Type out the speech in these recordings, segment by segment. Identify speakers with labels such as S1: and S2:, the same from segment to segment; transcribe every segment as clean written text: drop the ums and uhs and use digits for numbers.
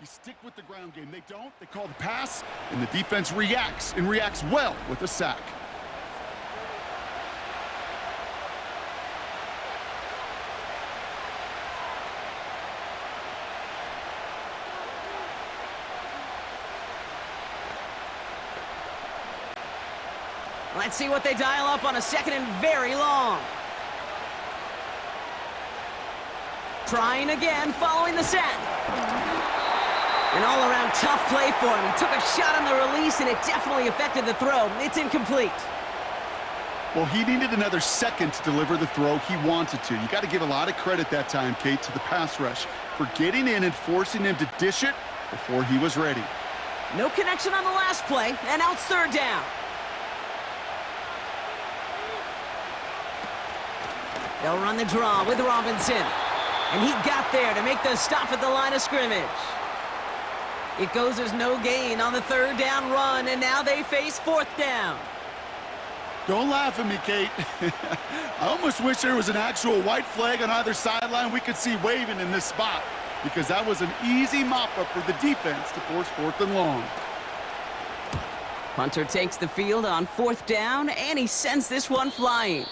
S1: You stick with the ground game. They don't. They call the pass, and the defense reacts, and reacts well with a sack.
S2: Let's see what they dial up on a second and very long. Trying again, following the set. An all-around tough play for him. He took a shot on the release, and it definitely affected the throw. It's incomplete.
S1: Well, he needed another second to deliver the throw he wanted to. You got to give a lot of credit that time, Kate, to the pass rush for getting in and forcing him to dish it before he was ready.
S2: No connection on the last play, and now it's third down. They'll run the draw with Robinson. And he got there to make the stop at the line of scrimmage. It goes as no gain on the third down run, and now they face fourth down.
S1: Don't laugh at me, Kate. I almost wish there was an actual white flag on either sideline we could see waving in this spot, because that was an easy mop-up for the defense to force fourth and long.
S2: Punter takes the field on fourth down, and he sends this one flying.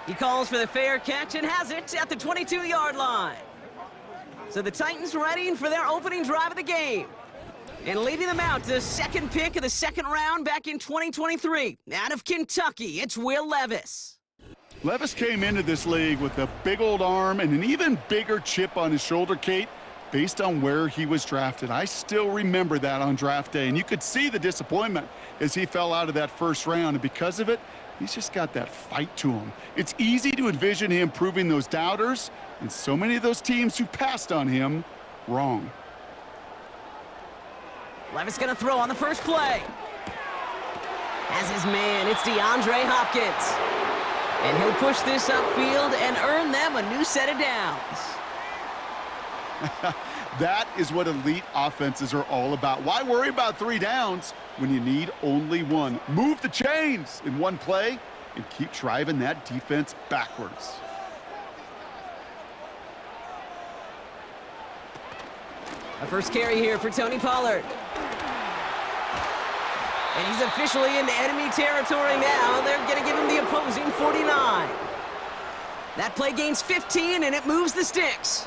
S2: He calls for the fair catch and has it at the 22-yard line. So the Titans readying for their opening drive of the game. And leading them out to the second pick of the second round back in 2023. Out of Kentucky, it's Will Levis.
S1: Levis came into this league with a big old arm and an even bigger chip on his shoulder, Kate, based on where he was drafted. I still remember that on draft day, and you could see the disappointment as he fell out of that first round, and because of it, he's just got that fight to him. It's easy to envision him proving those doubters and so many of those teams who passed on him wrong.
S2: Levis gonna throw on the first play. As his man, it's DeAndre Hopkins. And he'll push this upfield and earn them a new set of downs.
S1: That is what elite offenses are all about. Why worry about 3 downs when you need only one? Move the chains in one play and keep driving that defense backwards.
S2: A first carry here for Tony Pollard. And he's officially into enemy territory now. They're going to give him the opposing 49. That play gains 15, and it moves the sticks.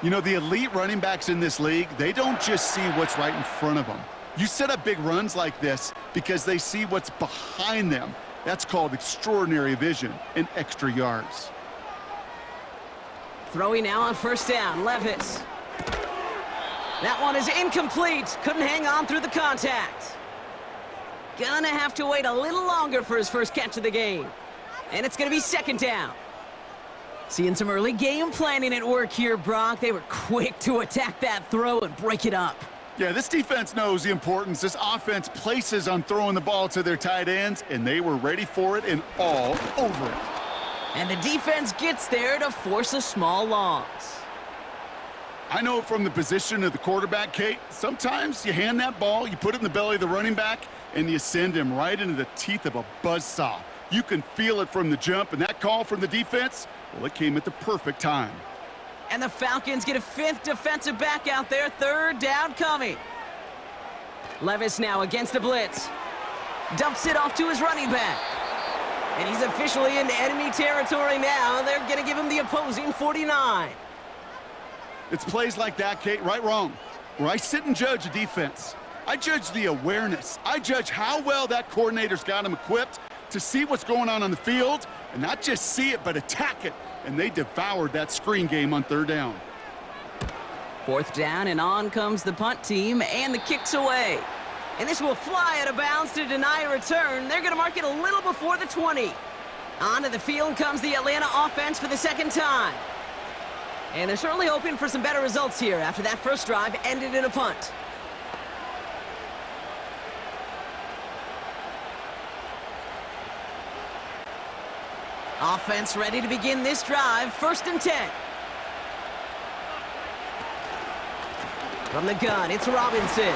S1: You know, the elite running backs in this league, they don't just see what's right in front of them. You set up big runs like this because they see what's behind them. That's called extraordinary vision and extra yards.
S2: Throwing now on first down, Levis. That one is incomplete. Couldn't hang on through the contact. Gonna have to wait a little longer for his first catch of the game. And it's gonna be second down. Seeing some early game planning at work here, Brock. They were quick to attack that throw and break it up.
S1: Yeah, this defense knows the importance this offense places on throwing the ball to their tight ends, and they were ready for it and all over it.
S2: And the defense gets there to force a small loss.
S1: I know from the position of the quarterback, Kate, sometimes you hand that ball, you put it in the belly of the running back, and you send him right into the teeth of a buzzsaw. You can feel it from the jump, and that call from the defense, well, it came at the perfect time.
S2: And the Falcons get a 5th defensive back out there, third down coming. Levis now against the blitz. Dumps it off to his running back. And he's officially into enemy territory now. They're going to give him the opposing 49.
S1: It's plays like that, Kate, right, wrong, where I sit and judge a defense. I judge the awareness. I judge how well that coordinator's got him equipped to see what's going on the field, and not just see it, but attack it. And they devoured that screen game on third down.
S2: Fourth down, and on comes the punt team, and the kick's away. And this will fly out of bounds to deny a return. They're going to mark it a little before the 20. Onto the field comes the Atlanta offense for the second time. And they're certainly hoping for some better results here after that first drive ended in a punt. Offense ready to begin this drive, 1st and 10. From the gun, it's Robinson.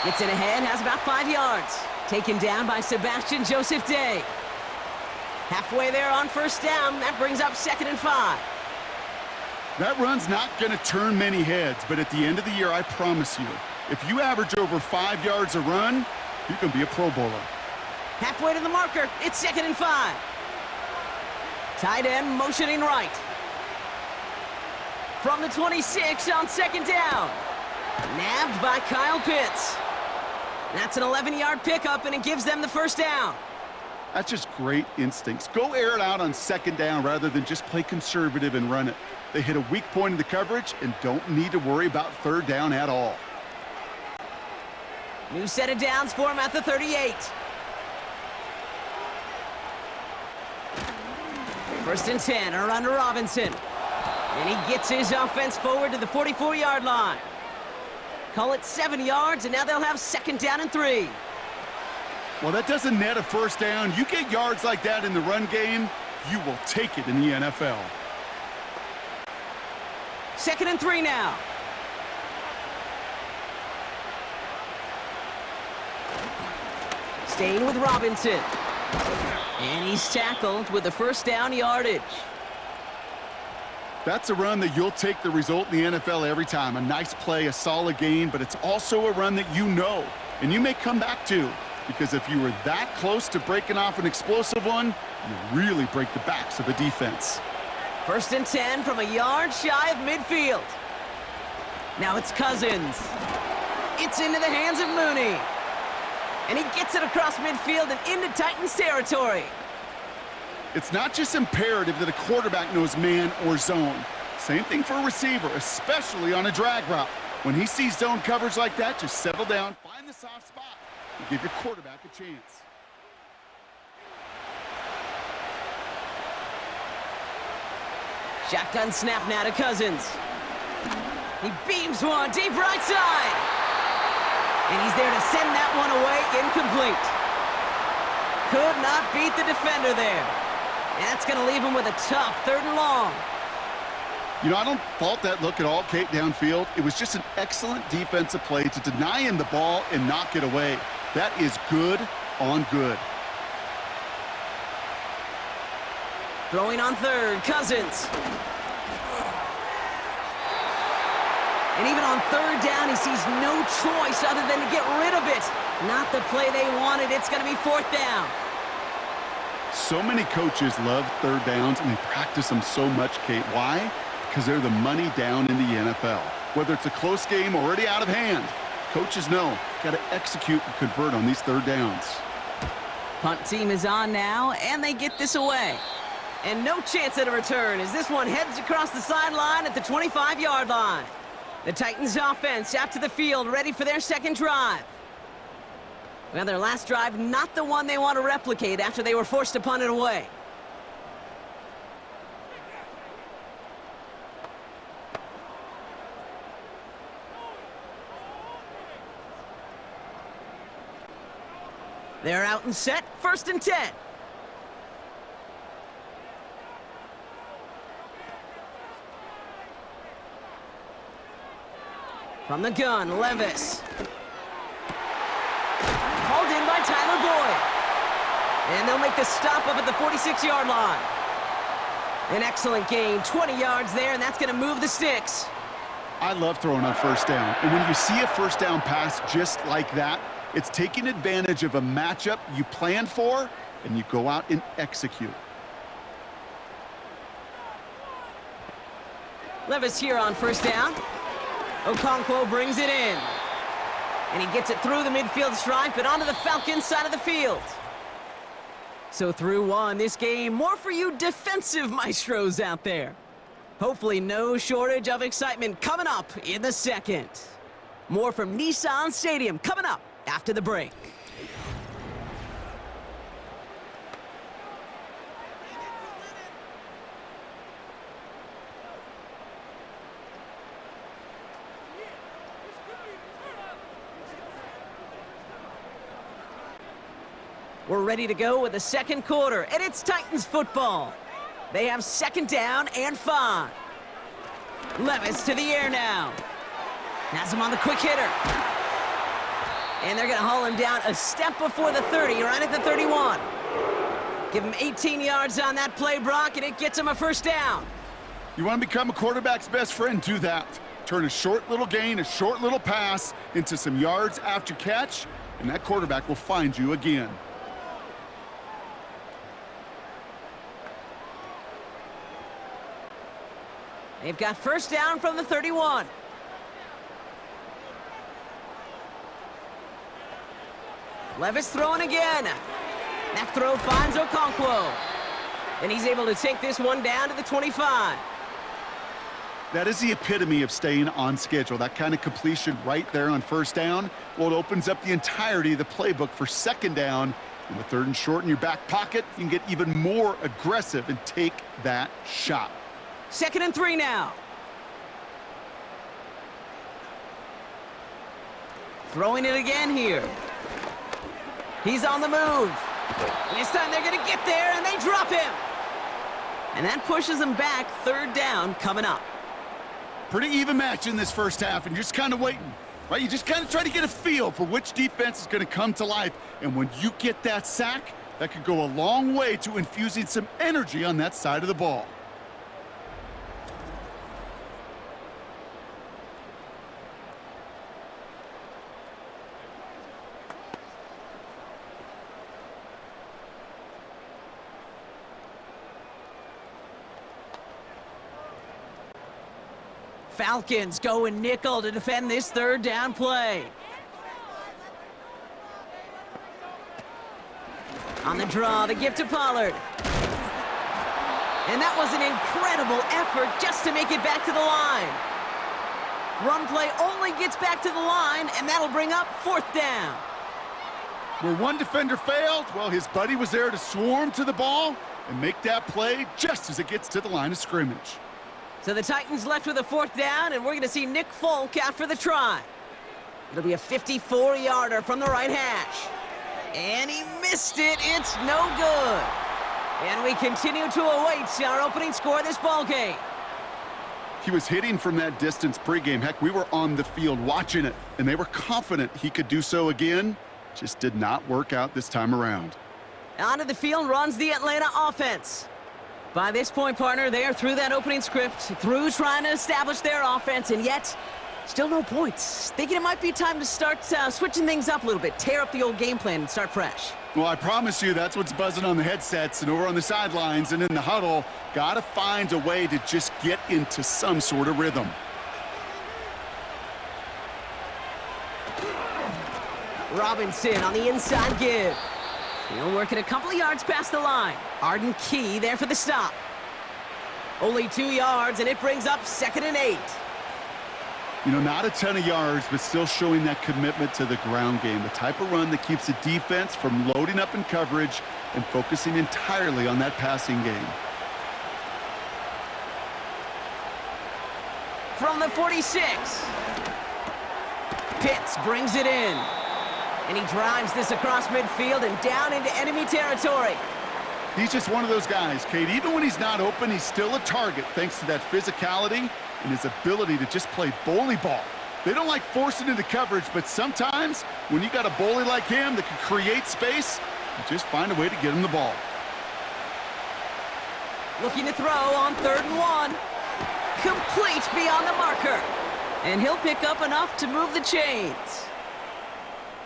S2: Gets it ahead, has about 5 yards. Taken down by Sebastian Joseph Day. Halfway there on first down, that brings up 2nd and 5.
S1: That run's not going to turn many heads, but at the end of the year, I promise you, if you average over 5 yards a run, you can be a Pro Bowler.
S2: Halfway to the marker, it's 2nd and 5. Tight end motioning right. From the 26 on 2nd down. Nabbed by Kyle Pitts. That's an 11-yard pickup, and it gives them the 1st down.
S1: That's just great instincts. Go air it out on 2nd down rather than just play conservative and run it. They hit a weak point in the coverage and don't need to worry about 3rd down at all.
S2: New set of downs for him at the 38. 1st and 10, around to Robinson. And he gets his offense forward to the 44-yard line. Call it 7 yards, and now they'll have 2nd down and 3.
S1: Well, that doesn't net a 1st down. You get yards like that in the run game, you will take it in the NFL.
S2: 2nd and 3 now. Staying with Robinson. And he's tackled with the 1st down yardage.
S1: That's a run that you'll take the result in the NFL every time. A nice play, a solid gain, but it's also a run that you know, and you may come back to, because if you were that close to breaking off an explosive one, you really break the backs of a defense.
S2: 1st and 10 from a yard shy of midfield. Now it's Cousins. It's into the hands of Mooney. And he gets it across midfield and into Titans territory.
S1: It's not just imperative that a quarterback knows man or zone. Same thing for a receiver, especially on a drag route. When he sees zone coverage like that, just settle down, find the soft spot, and give your quarterback a chance.
S2: Shotgun snap now to Cousins. He beams one deep right side. And he's there to send that one away, incomplete. Could not beat the defender there. And that's going to leave him with a tough 3rd and long.
S1: You know, I don't fault that look at all, Kate, downfield. It was just an excellent defensive play to deny him the ball and knock it away. That is good on good.
S2: Throwing on 3rd, Cousins. And even on 3rd down, he sees no choice other than to get rid of it. Not the play they wanted. It's going to be 4th down.
S1: So many coaches love 3rd downs, and they practice them so much, Kate. Why? Because they're the money down in the NFL. Whether it's a close game or already out of hand, coaches know got to execute and convert on these 3rd downs.
S2: Punt team is on now, and they get this away. And no chance at a return as this one heads across the sideline at the 25-yard line. The Titans offense out to the field, ready for their 2nd drive. Well, their last drive, not the one they want to replicate after they were forced to punt it away. They're out and set, 1st and 10. From the gun, Levis. Called in by Tyler Boyd. And they'll make the stop up at the 46-yard line. An excellent gain, 20 yards there, and that's going to move the sticks.
S1: I love throwing on 1st down. And when you see a 1st down pass just like that, it's taking advantage of a matchup you planned for, and you go out and execute.
S2: Levis here on 1st down. Okonkwo brings it in. And he gets it through the midfield stripe and onto the Falcons side of the field. So through one, this game, more for you defensive maestros out there. Hopefully no shortage of excitement coming up in the 2nd. More from Nissan Stadium coming up after the break. We're ready to go with the 2nd quarter, and it's Titans football. They have 2nd down and 5. Levis to the air now. Has him on the quick hitter. And they're going to haul him down a step before the 30, right at the 31. Give him 18 yards on that play, Brock, and it gets him a 1st down.
S1: You want to become a quarterback's best friend? Do that. Turn a short little gain, a short little pass into some yards after catch, and that quarterback will find you again.
S2: They've got first down from the 31. Levis throwing again. That throw finds Okonkwo. And he's able to take this one down to the 25.
S1: That is the epitome of staying on schedule. That kind of completion right there on first down. Well, it opens up the entirety of the playbook for second down. And with third and short in your back pocket, you can get even more aggressive and take that shot.
S2: 2nd and 3 now. Throwing it again here. He's on the move. And this time they're going to get there, and they drop him. And that pushes them back. Third down coming up.
S1: Pretty even match in this first half, and you're just kind of waiting, right? You just kind of try to get a feel for which defense is going to come to life. And when you get that sack, that could go a long way to infusing some energy on that side of the ball.
S2: Falcons going nickel to defend this third down play. On the draw, the gift to Pollard. And that was an incredible effort just to make it back to the line. Run play only gets back to the line, and that'll bring up 4th down.
S1: Where one defender failed, well, his buddy was there to swarm to the ball and make that play just as it gets to the line of scrimmage.
S2: So the Titans left with a 4th down, and we're going to see Nick Folk out for the try. It'll be a 54-yarder from the right hash. And he missed it. It's no good. And we continue to await our opening score of this ballgame.
S1: He was hitting from that distance pregame. Heck, we were on the field watching it, and they were confident he could do so again. Just did not work out this time around.
S2: Onto the field runs the Atlanta offense. By this point, partner, they are through that opening script, through trying to establish their offense, and yet still no points. Thinking it might be time to start switching things up a little bit, tear up the old game plan and start fresh.
S1: Well, I promise you that's what's buzzing on the headsets and over on the sidelines and in the huddle. Got to find a way to just get into some sort of rhythm.
S2: Robinson on the inside give. He'll work it a couple of yards past the line. Arden Key there for the stop. Only 2 yards, and it brings up 2nd and 8.
S1: You know, not a ton of yards, but still showing that commitment to the ground game. The type of run that keeps the defense from loading up in coverage and focusing entirely on that passing game.
S2: From the 46. Pitts brings it in. And he drives this across midfield and down into enemy territory.
S1: He's just one of those guys, Kate. Even when he's not open, he's still a target thanks to that physicality and his ability to just play bully ball. They don't like forcing into coverage, but sometimes when you got a bully like him that can create space, you just find a way to get him the ball.
S2: Looking to throw on 3rd and 1. Complete beyond the marker. And he'll pick up enough to move the chains.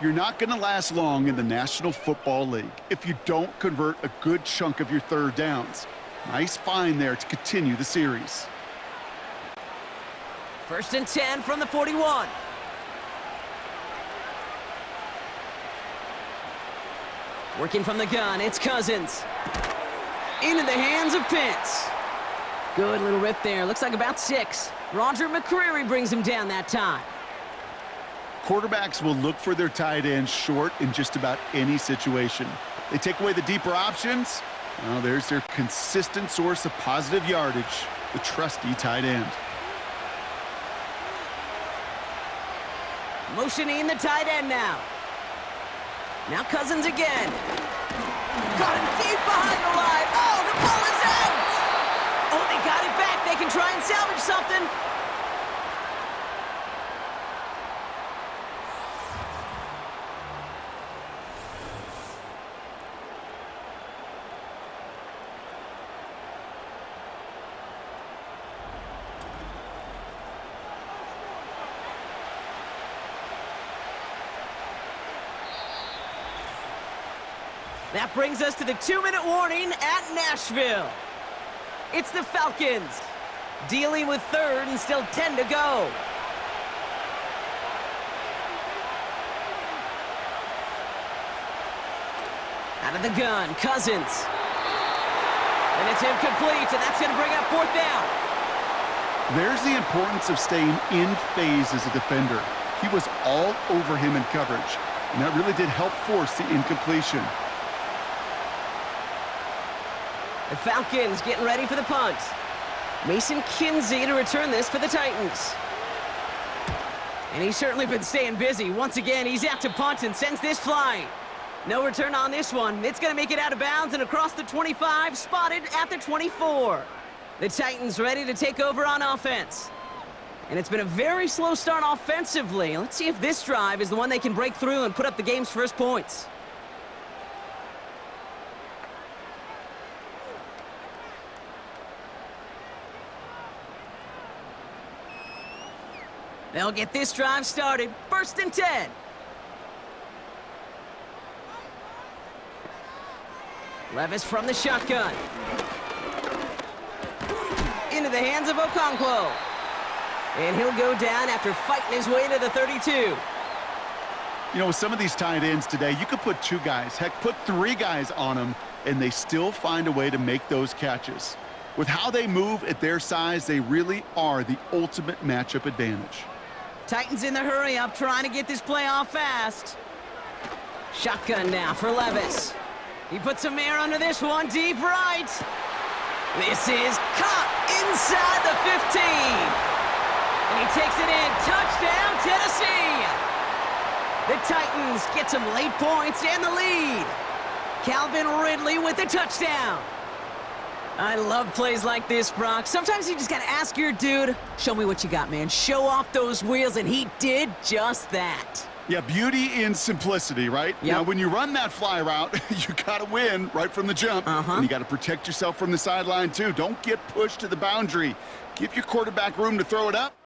S1: You're not going to last long in the National Football League if you don't convert a good chunk of your third downs. Nice find there to continue the series.
S2: 1st and 10 from the 41. Working from the gun, it's Cousins. Into the hands of Pitts. Good little rip there. Looks like about 6. Roger McCreary brings him down that time.
S1: Quarterbacks will look for their tight end short in just about any situation. They take away the deeper options. Well, there's their consistent source of positive yardage, the trusty tight end.
S2: Motioning the tight end now. Now Cousins again. Caught him deep behind the line. Oh, the ball is out! Oh, they got it back. They can try and salvage something. That brings us to the 2-minute warning at Nashville. It's the Falcons dealing with third and still 10 to go. Out of the gun, Cousins. And it's incomplete, and that's going to bring up fourth down.
S1: There's the importance of staying in phase as a defender. He was all over him in coverage, and that really did help force the incompletion.
S2: The Falcons getting ready for the punt. Mason Kinsey to return this for the Titans. And he's certainly been staying busy. Once again, he's out to punt and sends this flying. No return on this one. It's going to make it out of bounds and across the 25, spotted at the 24. The Titans ready to take over on offense. And it's been a very slow start offensively. Let's see if this drive is the one they can break through and put up the game's first points. They'll get this drive started. 1st and 10. Levis from the shotgun. Into the hands of Okonkwo. And he'll go down after fighting his way to the 32.
S1: You know, with some of these tight ends today, you could put 2 guys, heck, put 3 guys on them, and they still find a way to make those catches. With how they move at their size, they really are the ultimate matchup advantage.
S2: Titans in the hurry up, trying to get this play off fast. Shotgun now for Levis. He puts some air under this one, deep right. This is caught inside the 15. And he takes it in. Touchdown, Tennessee. The Titans get some late points and the lead. Calvin Ridley with the touchdown. I love plays like this, Brock. Sometimes you just got to ask your dude, show me what you got, man. Show off those wheels, and he did just that.
S1: Yeah, beauty in simplicity, right?
S2: Yep.
S1: Now, when you run that fly route, you got to win right from the jump. And you got to protect yourself from the sideline, too. Don't get pushed to the boundary. Give your quarterback room to throw it up.